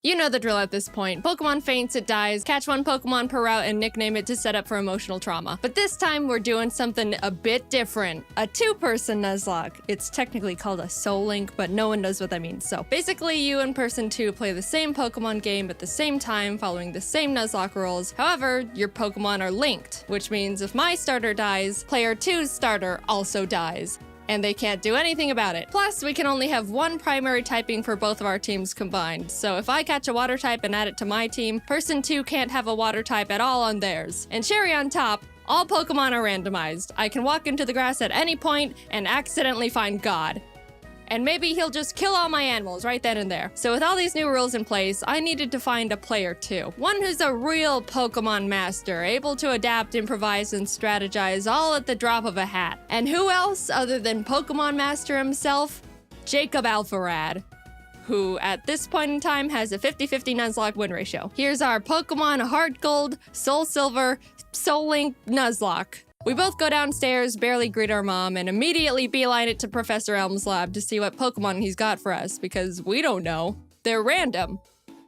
You know the drill at this point. Pokemon faints, it dies, catch one Pokemon per route and nickname it to set up for emotional trauma. But this time we're doing something a bit different. A two-person Nuzlocke. It's technically called a Soul Link, but no one knows what that means. So basically you and person 2 play the same Pokemon game at the same time, following the same Nuzlocke rules. However, your Pokemon are linked, which means if my starter dies, player 2's starter also dies. And they can't do anything about it. Plus, we can only have one primary typing for both of our teams combined. So if I catch a water type and add it to my team, person 2 can't have a water type at all on theirs. And cherry on top, all Pokemon are randomized. I can walk into the grass at any point and accidentally find God. And maybe he'll just kill all my animals right then and there. So with all these new rules in place, I needed to find a player 2. One who's a real Pokemon master, able to adapt, improvise, and strategize all at the drop of a hat. And who else other than Pokemon Master himself? Jacob Alpharad, who at this point in time has a 50-50 Nuzlocke win ratio. Here's our Pokemon Heart Gold, Soul Silver, Soul Link Nuzlocke. We both go downstairs, barely greet our mom, and immediately beeline it to Professor Elm's lab to see what Pokemon he's got for us, because we don't know. They're random.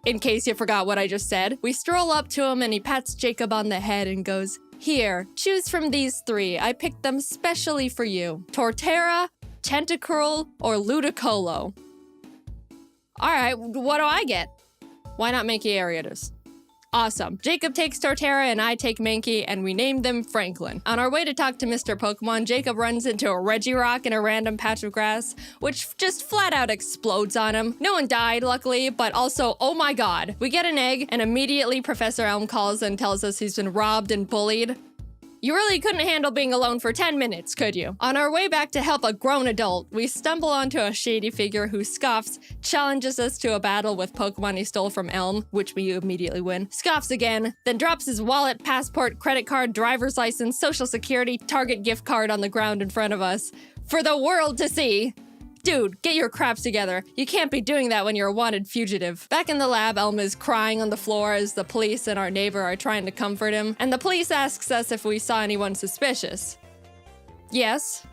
In case you forgot what I just said, we stroll up to him and he pats Jacob on the head and goes, "Here, choose from these 3. I picked them specially for you. Torterra, Tentacruel, or Ludicolo." Alright, what do I get? Why not Mankey Ariatus? Awesome. Jacob takes Torterra and I take Mankey, and we named them Franklin. On our way to talk to Mr. Pokemon, Jacob runs into a Regirock in a random patch of grass, which just flat out explodes on him. No one died, luckily, but also, oh my god. We get an egg, and immediately Professor Elm calls and tells us he's been robbed and bullied. You really couldn't handle being alone for 10 minutes, could you? On our way back to help a grown adult, we stumble onto a shady figure who scoffs, challenges us to a battle with Pokemon he stole from Elm, which we immediately win, scoffs again, then drops his wallet, passport, credit card, driver's license, social security, Target gift card on the ground in front of us for the world to see. Dude, get your craps together. You can't be doing that when you're a wanted fugitive. Back in the lab, Elm is crying on the floor as the police and our neighbor are trying to comfort him, and the police asks us if we saw anyone suspicious. Yes,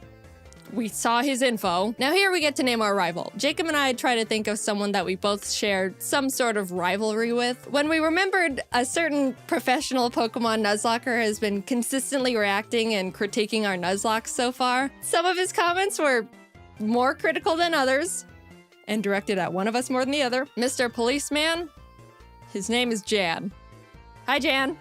we saw his info. Now here we get to name our rival. Jacob and I try to think of someone that we both shared some sort of rivalry with. When we remembered a certain professional Pokemon Nuzlocker has been consistently reacting and critiquing our Nuzlocke so far, some of his comments were more critical than others, and directed at one of us more than the other. Mr. Policeman, his name is Jan. Hi, Jan.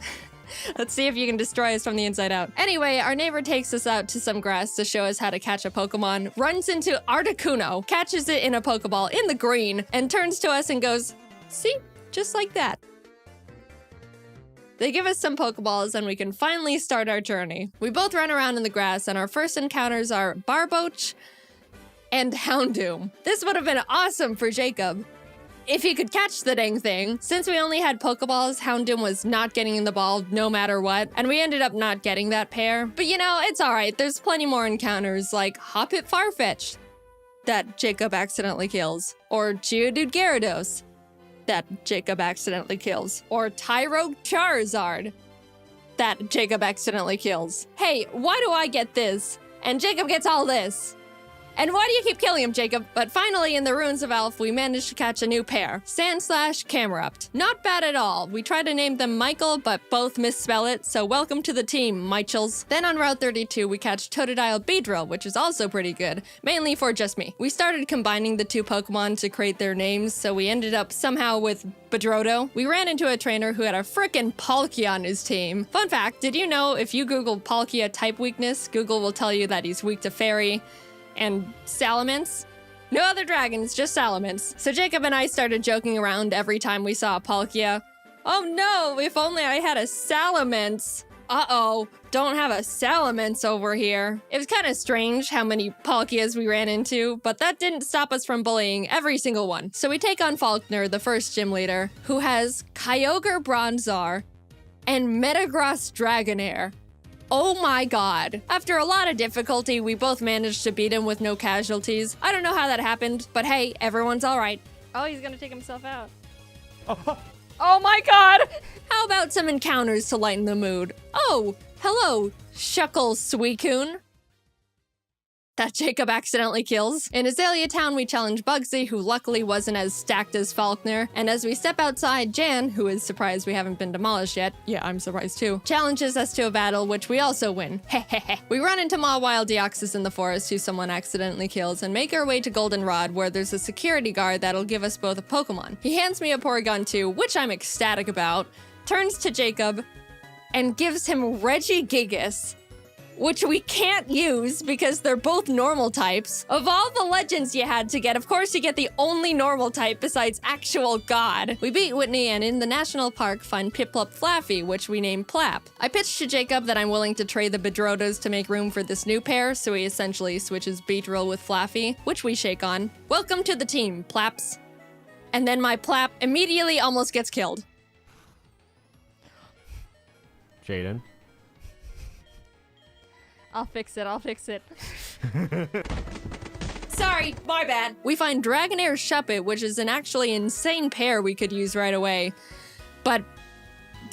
Let's see if you can destroy us from the inside out. Anyway, our neighbor takes us out to some grass to show us how to catch a Pokemon, runs into Articuno, catches it in a Pokeball in the green, and turns to us and goes, "See? Just like that." They give us some Pokeballs and we can finally start our journey. We both run around in the grass and our first encounters are Barboach and Houndoom. This would have been awesome for Jacob if he could catch the dang thing. Since we only had Pokeballs, Houndoom was not getting in the ball no matter what, and we ended up not getting that pair. But you know, it's alright, there's plenty more encounters like Hoppip Farfetch'd that Jacob accidentally kills, or Geodude Gyarados that Jacob accidentally kills, or Tyrogue Charizard that Jacob accidentally kills. Hey, why do I get this? And Jacob gets all this? And why do you keep killing him, Jacob? But finally, in the Ruins of Elf, we managed to catch a new pair. Sandslash, Camerupt. Not bad at all. We tried to name them Michael, but both misspell it, so welcome to the team, Michels. Then on Route 32, we catch Totodile Beedrill, which is also pretty good, mainly for just me. We started combining the two Pokemon to create their names, so we ended up somehow with Bedrodo. We ran into a trainer who had a frickin' Palkia on his team. Fun fact, did you know if you Google Palkia type weakness, Google will tell you that he's weak to Fairy and Salamence? No other dragons, just Salamence. So Jacob and I started joking around every time we saw a Palkia. Oh no, if only I had a Salamence. Uh-oh, don't have a Salamence over here. It was kind of strange how many Palkias we ran into, but that didn't stop us from bullying every single one. So we take on Faulkner, the first gym leader, who has Kyogre Bronzor and Metagross Dragonair. Oh my god. After a lot of difficulty, we both managed to beat him with no casualties. I don't know how that happened, but hey, everyone's alright. Oh, he's gonna take himself out. Oh my god! How about some encounters to lighten the mood? Oh, hello, Shuckle Suicune. that Jacob accidentally kills. In Azalea Town, we challenge Bugsy, who luckily wasn't as stacked as Faulkner, and as we step outside, Jan, who is surprised we haven't been demolished yet, yeah, I'm surprised too, challenges us to a battle, which we also win. Hehehe. We run into Mawile Deoxys in the forest, who someone accidentally kills, and make our way to Goldenrod, where there's a security guard that'll give us both a Pokemon. He hands me a Porygon 2, which I'm ecstatic about, turns to Jacob, and gives him Regigigas, which we can't use because they're both normal types. Of all the legends you had to get, of course you get the only normal type besides actual God. We beat Whitney and in the national park find Piplup Flaffy, which we name Plap. I pitched to Jacob that I'm willing to trade the Bedrotas to make room for this new pair, so he essentially switches Beedrill with Flaffy, which we shake on. Welcome to the team, Plaps. And then my Plap immediately almost gets killed. Jaden. I'll fix it. Sorry, my bad. We find Dragonair Shuppet, which is an actually insane pair we could use right away. But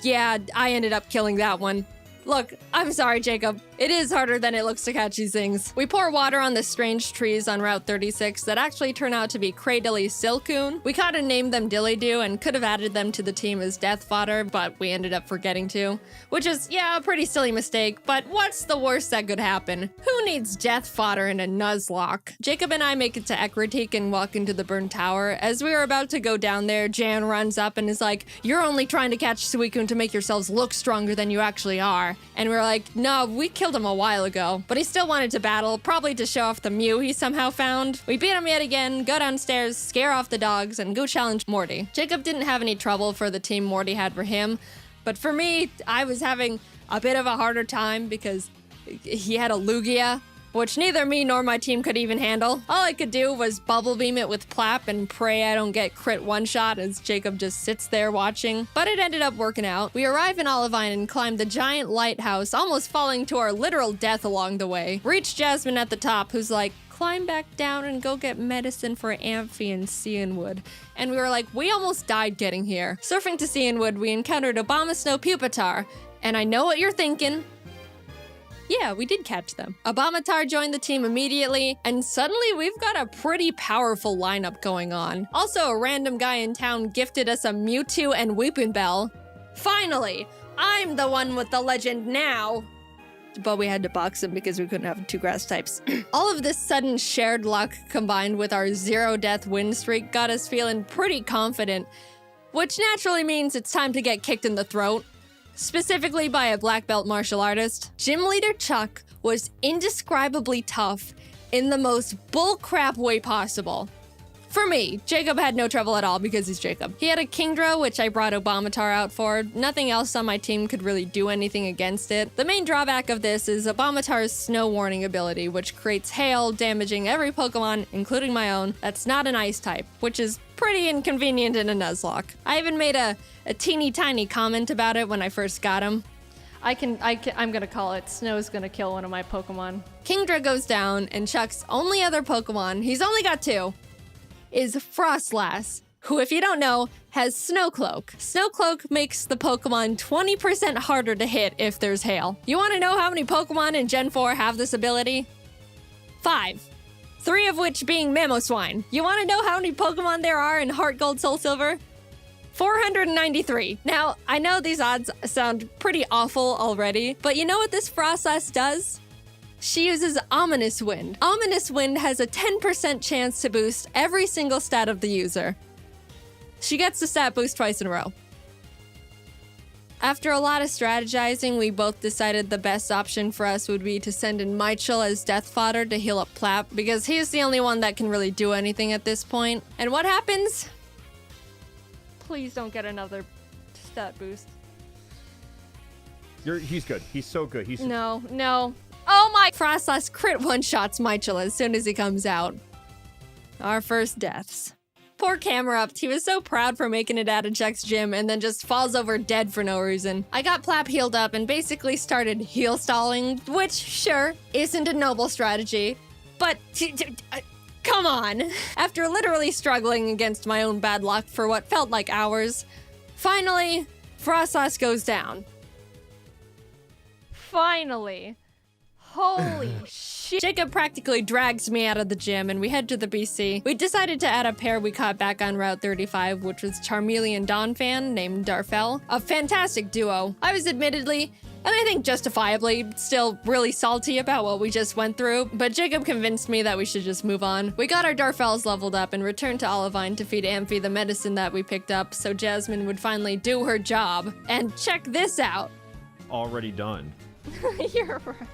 yeah, I ended up killing that one. Look, I'm sorry, Jacob. It is harder than it looks to catch these things. We pour water on the strange trees on Route 36 that actually turn out to be Cradily Silcoon. We kinda named them Dillydoo and could have added them to the team as death fodder, but we ended up forgetting to. Which is, yeah, a pretty silly mistake, but what's the worst that could happen? Who needs death fodder in a Nuzlocke? Jacob and I make it to Ekritik and walk into the burned tower. As we are about to go down there, Jan runs up and is like, "You're only trying to catch Suicune to make yourselves look stronger than you actually are." And we're like, "No, we killed him a while ago." But he still wanted to battle, probably to show off the Mew he somehow found. We beat him yet again, go downstairs, scare off the dogs, and go challenge Morty. Jacob didn't have any trouble for the team Morty had for him, but for me, I was having a bit of a harder time because he had a Lugia, which neither me nor my team could even handle. All I could do was bubble beam it with Plap and pray I don't get crit one-shot as Jacob just sits there watching. But it ended up working out. We arrive in Olivine and climb the giant lighthouse, almost falling to our literal death along the way. Reach Jasmine at the top, who's like, "Climb back down and go get medicine for Amphi and Cianwood." And we were like, we almost died getting here. Surfing to Cianwood, we encountered Abomasnow Pupitar. And I know what you're thinking. Yeah, we did catch them. Abomatar joined the team immediately, and suddenly we've got a pretty powerful lineup going on. Also, a random guy in town gifted us a Mewtwo and Weepinbell. Finally, I'm the one with the legend now. But we had to box him because we couldn't have two grass types. All of this sudden shared luck combined with our 0-death win streak got us feeling pretty confident, which naturally means it's time to get kicked in the throat. Specifically by a black belt martial artist. Gym leader Chuck was indescribably tough in the most bullcrap way possible. For me, Jacob had no trouble at all because he's Jacob. He had a Kingdra, which I brought Abomatar out for. Nothing else on my team could really do anything against it. The main drawback of this is Abomatar's Snow Warning ability, which creates hail, damaging every Pokemon, including my own, that's not an ice type, which is pretty inconvenient in a Nuzlocke. I even made a teeny tiny comment about it when I first got him. I'm gonna call it. Snow's gonna kill one of my Pokemon. Kingdra goes down, and Chuck's only other Pokemon, he's only got two, is Frostlass, who, if you don't know, has Snowcloak. Snowcloak makes the Pokemon 20% harder to hit if there's hail. You wanna know how many Pokemon in Gen 4 have this ability? 5. 3 of which being Mamoswine. You wanna know how many Pokemon there are in Heart Gold Soul Silver? 493. Now, I know these odds sound pretty awful already, but you know what this Frostlass does? She uses Ominous Wind. Ominous Wind has a 10% chance to boost every single stat of the user. She gets the stat boost twice in a row. After a lot of strategizing, we both decided the best option for us would be to send in Michael as death fodder to heal up Plap, because he's the only one that can really do anything at this point. And what happens? Please don't get another stat boost. He's good. He's so good. No. Oh my! Frostlass crit one-shots Michael as soon as he comes out. Our first deaths. Poor Camerupt, he was so proud for making it out of Chuck's gym and then just falls over dead for no reason. I got Plap healed up and basically started heal stalling, which, sure, isn't a noble strategy, but come on. After literally struggling against my own bad luck for what felt like hours, finally, Frostlass goes down. Finally. Holy shit. Jacob practically drags me out of the gym and we head to the BC. We decided to add a pair we caught back on Route 35, which was Charmeleon Donphan named Darfel. A fantastic duo. I was admittedly, and I think justifiably, still really salty about what we just went through, but Jacob convinced me that we should just move on. We got our Darfels leveled up and returned to Olivine to feed Amphi the medicine that we picked up so Jasmine would finally do her job. And check this out. Already done. You're right.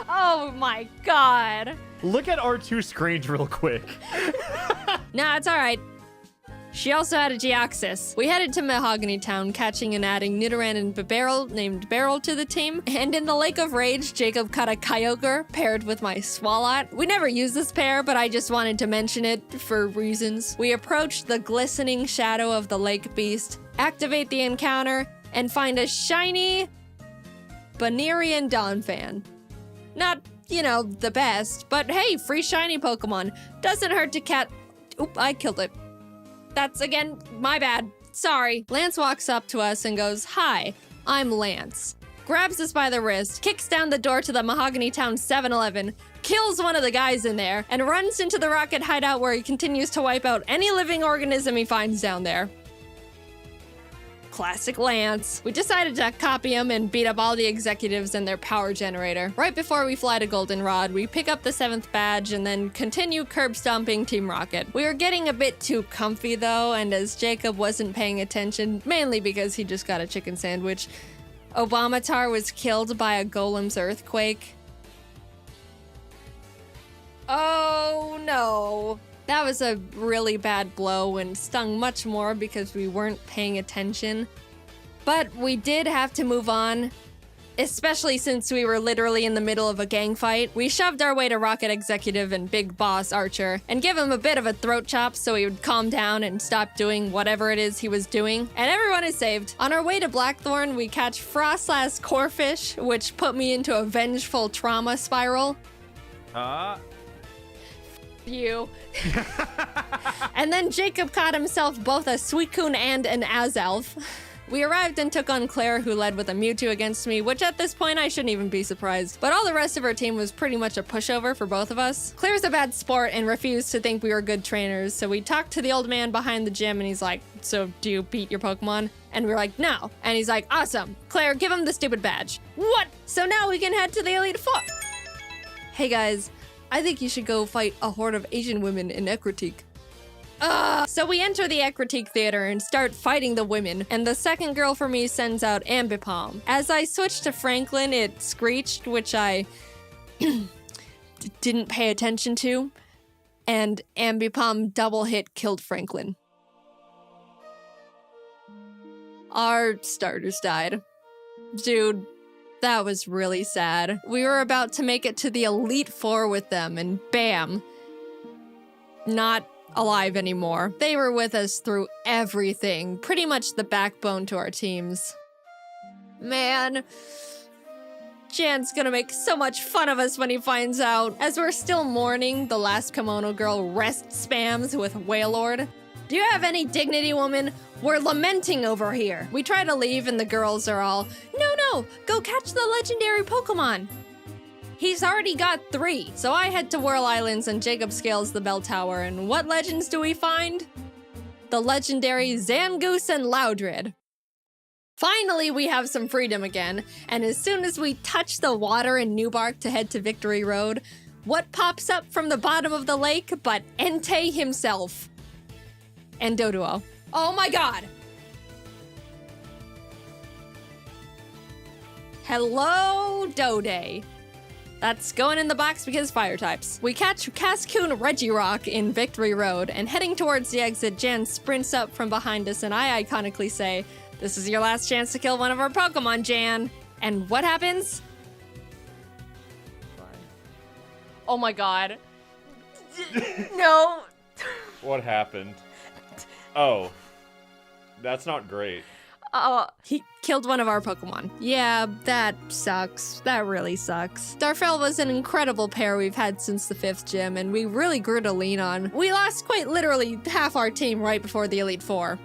Oh my god. Look at our two screens real quick. Nah, it's alright. She also had a Geoxys. We headed to Mahogany Town, catching and adding Nidoran and Bibarel, named Beryl, to the team. And in the Lake of Rage, Jacob caught a Kyogre paired with my Swalot. We never used this pair, but I just wanted to mention it for reasons. We approached the glistening shadow of the lake beast, activate the encounter, and find a shiny Banerian Donphan. Not, you know, the best, but hey, free shiny Pokemon. Doesn't hurt to Oop, I killed it. That's, again, my bad. Sorry. Lance walks up to us and goes, "Hi, I'm Lance." Grabs us by the wrist, kicks down the door to the Mahogany Town 7-Eleven, kills one of the guys in there, and runs into the rocket hideout where he continues to wipe out any living organism he finds down there. Classic Lance. We decided to copy him and beat up all the executives and their power generator. Right before we fly to Goldenrod, we pick up the 7th badge and then continue curb stomping Team Rocket. We were getting a bit too comfy though, and as Jacob wasn't paying attention, mainly because he just got a chicken sandwich, Obamatar was killed by a Golem's earthquake. Oh no. That was a really bad blow and stung much more because we weren't paying attention. But we did have to move on, especially since we were literally in the middle of a gang fight. We shoved our way to Rocket Executive and Big Boss Archer and give him a bit of a throat chop so he would calm down and stop doing whatever it is he was doing. And everyone is saved. On our way to Blackthorn, we catch Frostlass Corfish, which put me into a vengeful trauma spiral. You. And then Jacob caught himself both a Suicune and an Azelf. We arrived and took on Claire, who led with a Mewtwo against me, which at this point I shouldn't even be surprised. But all the rest of her team was pretty much a pushover for both of us. Claire's a bad sport and refused to think we were good trainers, so we talked to the old man behind the gym and he's like, "So do you beat your Pokemon?" And we're like, "No." And he's like, "Awesome. Claire, give him the stupid badge." What? So now we can head to the Elite Four. Hey guys, I think you should go fight a horde of Asian women in Ecruteak. So we enter the Ecruteak Theater and start fighting the women, and the second girl for me sends out Ambipom. As I switched to Franklin, it screeched, which I didn't pay attention to, and Ambipom double hit killed Franklin. Our starters died. Dude, that was really sad. We were about to make it to the Elite Four with them, and bam. Not alive anymore. They were with us through everything, pretty much the backbone to our teams. Man, Jan's gonna make so much fun of us when he finds out. As we're still mourning, the last Kimono girl rest spams with Wailord. "Do you have any dignity, woman? We're lamenting over here." We try to leave and the girls are all, No, go catch the legendary Pokemon." He's already got 3, so I head to Whirl Islands and Jacob scales the bell tower, and what legends do we find? The legendary Zangoose and Loudred. Finally, we have some freedom again, and as soon as we touch the water in Newbark to head to Victory Road, what pops up from the bottom of the lake but Entei himself? And Doduo. Oh my god! Hello, Dode. That's going in the box because fire types. We catch Cascoon Regirock in Victory Road, and heading towards the exit, Jan sprints up from behind us, and I iconically say, "This is your last chance to kill one of our Pokemon, Jan." And what happens? Oh my god. No. What happened? Oh. That's not great. He killed one of our Pokemon. Yeah, that sucks. That really sucks. Darfel was an incredible pair we've had since the 5th gym, and we really grew to lean on. We lost quite literally half our team right before the Elite Four.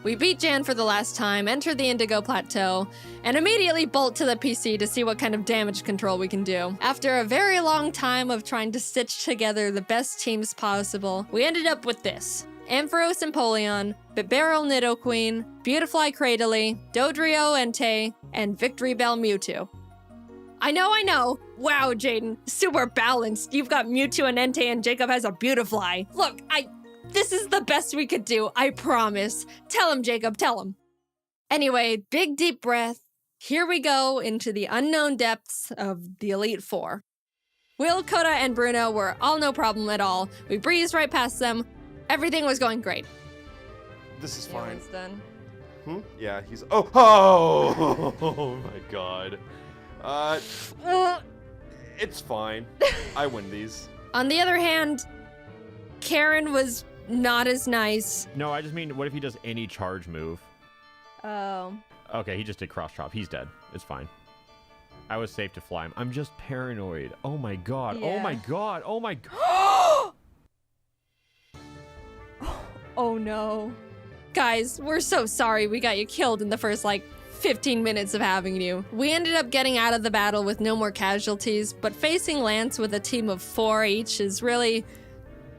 We beat Jan for the last time, enter the Indigo Plateau, and immediately bolt to the PC to see what kind of damage control we can do. After a very long time of trying to stitch together the best teams possible, we ended up with this. Ampharos Empoleon, Bibarel Nidoqueen, Beautifly Cradily, Dodrio Entei, and Victory Bell Mewtwo. I know. Wow, Jaden, super balanced. You've got Mewtwo and Entei and Jacob has a Beautifly. Look, this is the best we could do, I promise. Tell him, Jacob, tell him. Anyway, big deep breath. Here we go into the unknown depths of the Elite Four. Will, Coda, and Bruno were all no problem at all. We breezed right past them. Everything was going great. This is fine. Done. Yeah, he's... Oh my god. It's fine. I win these. On the other hand, Karen was not as nice. No, I just mean, what if he does any charge move? Oh. Okay, he just did cross chop. He's dead. It's fine. I was safe to fly him. I'm just paranoid. Oh my god. Yeah. Oh my god. Oh my god. Oh no. Guys, we're so sorry we got you killed in the first, 15 minutes of having you. We ended up getting out of the battle with no more casualties, but facing Lance with a team of 4 each is really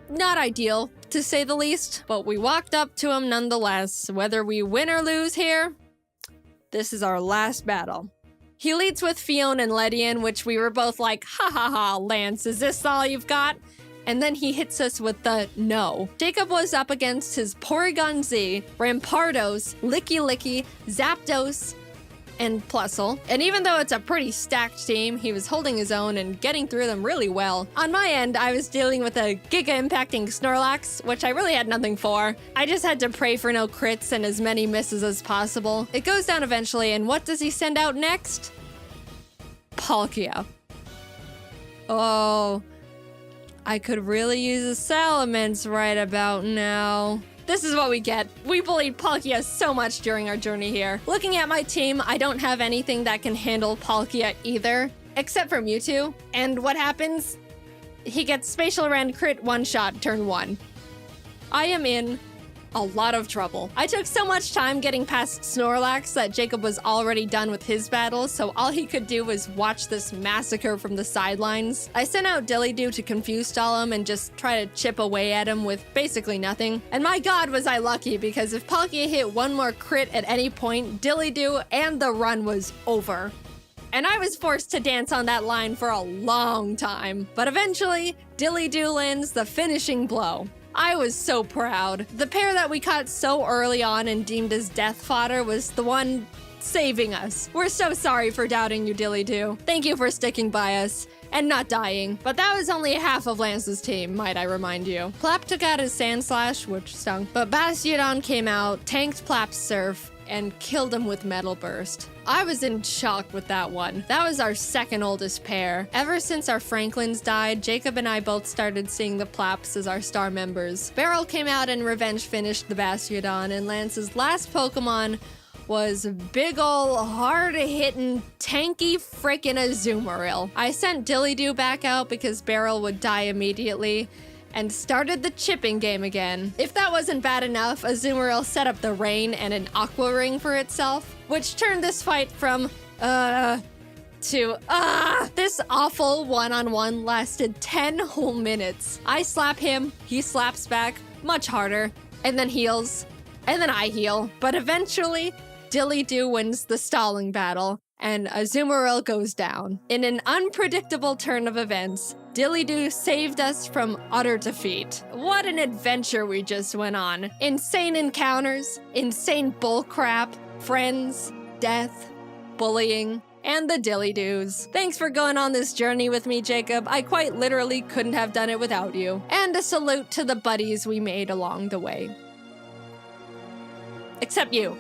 not ideal, to say the least. But we walked up to him nonetheless. Whether we win or lose here, this is our last battle. He leads with Fiona and Ledian, which we were both like, ha ha ha, Lance, is this all you've got? And then he hits us with the no. Jacob was up against his Porygon Z, Rampardos, Licky Licky, Zapdos, and Plusle. And even though it's a pretty stacked team, he was holding his own and getting through them really well. On my end, I was dealing with a Giga-impacting Snorlax, which I really had nothing for. I just had to pray for no crits and as many misses as possible. It goes down eventually, and what does he send out next? Palkia. Oh, I could really use a Salamence right about now. This is what we get. We bullied Palkia so much during our journey here. Looking at my team, I don't have anything that can handle Palkia either, except for Mewtwo. And what happens? He gets Spatial Rend crit one-shot turn 1. I am in a lot of trouble. I took so much time getting past Snorlax that Jacob was already done with his battle, so all he could do was watch this massacre from the sidelines. I sent out Dillydoo to confuse stall him and just try to chip away at him with basically nothing. And my god was I lucky, because if Palkia hit one more crit at any point, Dillydoo and the run was over. And I was forced to dance on that line for a long time. But eventually, Dillydoo lands the finishing blow. I was so proud. The pair that we caught so early on and deemed as death fodder was the one saving us. We're so sorry for doubting you, Dillydoo. Thank you for sticking by us and not dying. But that was only half of Lance's team, might I remind you. Plap took out his Sand Slash, which stung, but Bastiodon came out, tanked Plap's Surf, and killed him with Metal Burst. I was in shock with that one. That was our second oldest pair. Ever since our Franklins died, Jacob and I both started seeing the Plaps as our star members. Beryl came out and revenge finished the Bastiodon, and Lance's last Pokemon was big ol' hard-hitting, tanky frickin' Azumarill. I sent Dillydoo back out because Beryl would die immediately, and started the chipping game again. If that wasn't bad enough, Azumarill set up the rain and an Aqua Ring for itself, which turned this fight from, to, this awful one-on-one lasted 10 whole minutes. I slap him, he slaps back, much harder, and then heals, and then I heal. But eventually, Dillydoo wins the stalling battle, and Azumarill goes down. In an unpredictable turn of events, Dillydoo saved us from utter defeat. What an adventure we just went on. Insane encounters, insane bullcrap, friends, death, bullying, and the Dillydoos. Thanks for going on this journey with me, Jacob. I quite literally couldn't have done it without you. And a salute to the buddies we made along the way. Except you.